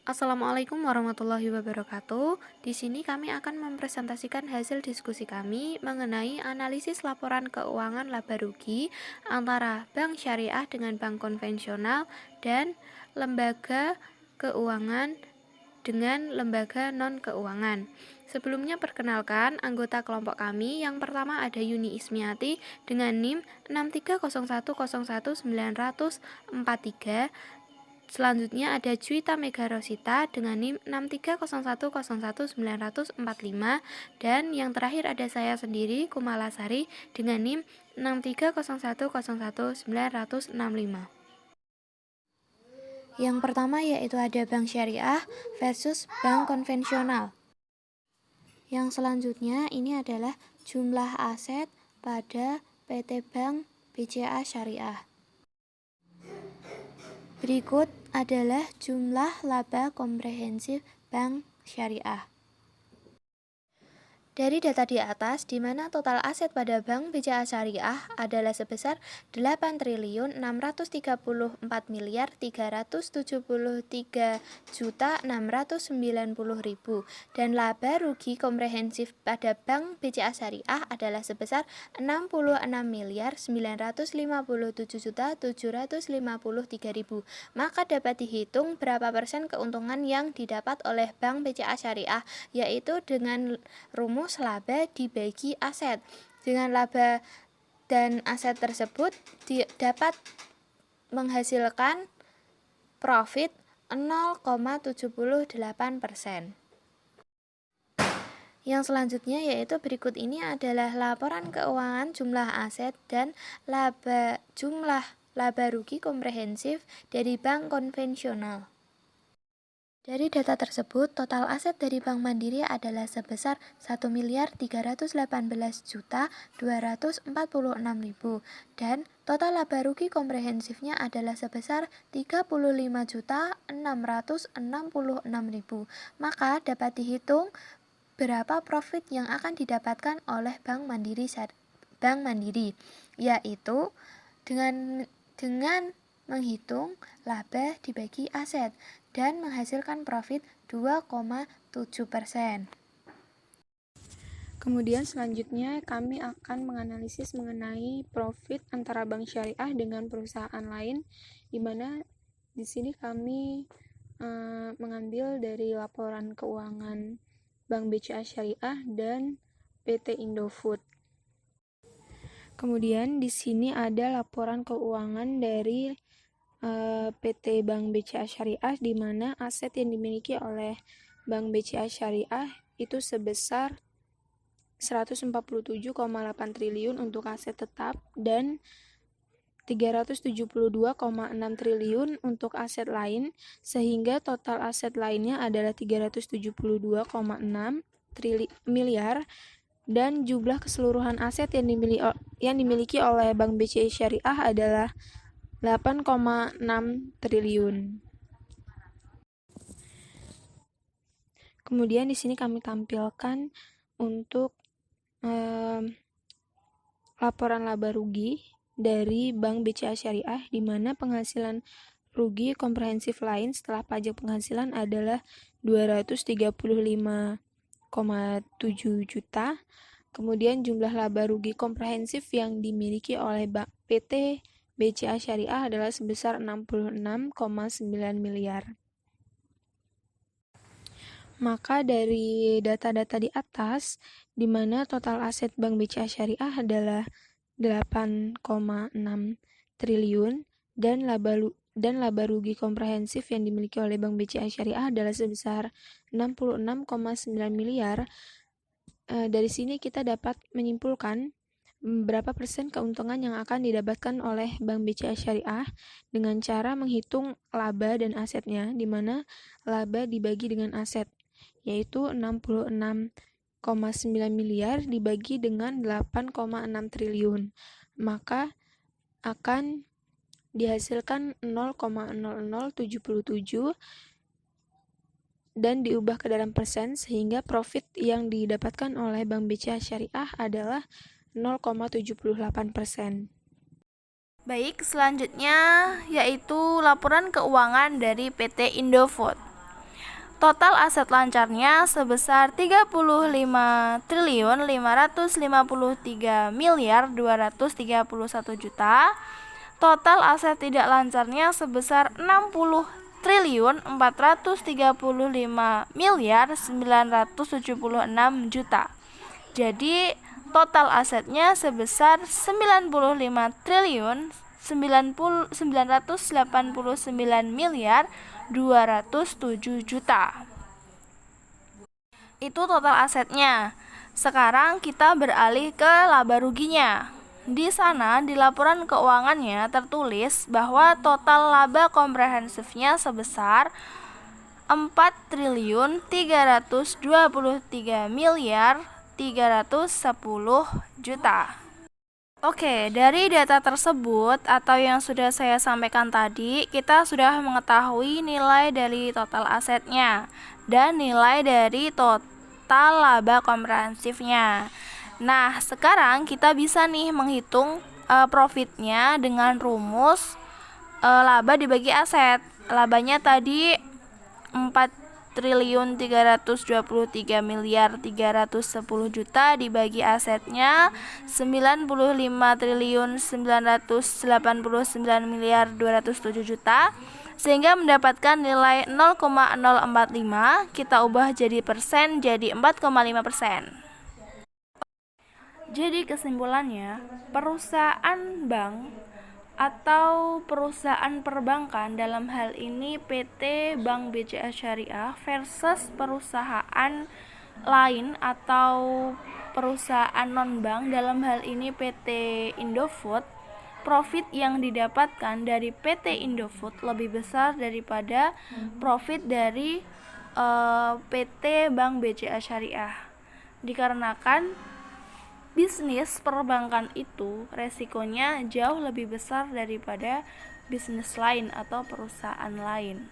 Assalamualaikum warahmatullahi wabarakatuh. Di sini kami akan mempresentasikan hasil diskusi kami mengenai analisis laporan keuangan laba rugi antara bank syariah dengan bank konvensional dan lembaga keuangan dengan lembaga non-keuangan. Sebelumnya perkenalkan anggota kelompok kami. Yang pertama ada Yuni Ismiati dengan NIM 630101943. Selanjutnya ada Juwita Mega Rosita dengan NIM 630101945, dan yang terakhir ada saya sendiri Kumalasari dengan NIM 630101965. Yang pertama yaitu ada bank syariah versus bank konvensional. Yang selanjutnya ini adalah jumlah aset pada PT Bank BCA Syariah. Berikut adalah jumlah laba komprehensif bank syariah. Dari data di atas, di mana total aset pada Bank BCA Syariah adalah sebesar 8.334.373.690.000 dan laba rugi komprehensif pada Bank BCA Syariah adalah sebesar 66.957.753.000. Maka dapat dihitung berapa persen keuntungan yang didapat oleh Bank BCA Syariah, yaitu dengan rumus laba dibagi aset. Dengan laba dan aset tersebut dapat menghasilkan profit 0,78%. Yang selanjutnya yaitu berikut ini adalah laporan keuangan jumlah aset dan jumlah laba rugi komprehensif dari bank konvensional. Dari data tersebut, total aset dari Bank Mandiri adalah sebesar 1.318.246.000 dan total laba rugi komprehensifnya adalah sebesar 35.666.000. Maka dapat dihitung berapa profit yang akan didapatkan oleh Bank Mandiri, yaitu dengan menghitung laba dibagi aset dan menghasilkan profit 2,7%. Kemudian selanjutnya kami akan menganalisis mengenai profit antara bank syariah dengan perusahaan lain, di mana di sini kami mengambil dari laporan keuangan Bank BCA Syariah dan PT Indofood. Kemudian di sini ada laporan keuangan dari PT Bank BCA Syariah, di mana aset yang dimiliki oleh Bank BCA Syariah itu sebesar 147,8 triliun untuk aset tetap dan 372,6 triliun untuk aset lain, sehingga total aset lainnya adalah 372,6 miliar, dan jumlah keseluruhan aset yang dimiliki oleh Bank BCA Syariah adalah 8,6 triliun. Kemudian di sini kami tampilkan untuk laporan laba rugi dari Bank BCA Syariah, di mana penghasilan rugi komprehensif lain setelah pajak penghasilan adalah 235,7 juta. Kemudian jumlah laba rugi komprehensif yang dimiliki oleh PT BCA Syariah adalah sebesar 66,9 miliar. Maka dari data-data di atas, di mana total aset Bank BCA Syariah adalah 8,6 triliun dan laba rugi komprehensif yang dimiliki oleh Bank BCA Syariah adalah sebesar 66,9 miliar. Dari sini kita dapat menyimpulkan berapa persen keuntungan yang akan didapatkan oleh Bank BCA Syariah dengan cara menghitung laba dan asetnya, di mana laba dibagi dengan aset, yaitu 66,9 miliar dibagi dengan 8,6 triliun. Maka akan dihasilkan 0,0077 dan diubah ke dalam persen, sehingga profit yang didapatkan oleh Bank BCA Syariah adalah 0,78%. Baik, selanjutnya yaitu laporan keuangan dari PT Indofood. Total aset lancarnya sebesar 35.553.231 juta. Total aset tidak lancarnya sebesar 60.435.976 juta. Jadi total asetnya sebesar 95.989.207 juta. Itu total asetnya. Sekarang kita beralih ke laba ruginya. Di sana di laporan keuangannya tertulis bahwa total laba komprehensifnya sebesar 4.323.310 juta. Oke, dari data tersebut atau yang sudah saya sampaikan tadi, kita sudah mengetahui nilai dari total asetnya dan nilai dari total laba komprehensifnya. Nah, sekarang kita bisa nih menghitung profitnya dengan rumus laba dibagi aset. Labanya tadi 4.323.310 juta dibagi asetnya 95.989.207 juta, sehingga mendapatkan nilai 0,045. Kita ubah jadi persen, jadi 4,5%. Jadi kesimpulannya, perusahaan bank atau perusahaan perbankan, dalam hal ini PT Bank BCA Syariah versus perusahaan lain atau perusahaan non-bank, dalam hal ini PT Indofood, profit yang didapatkan dari PT Indofood lebih besar daripada profit dari PT Bank BCA Syariah, dikarenakan bisnis perbankan itu resikonya jauh lebih besar daripada bisnis lain atau perusahaan lain.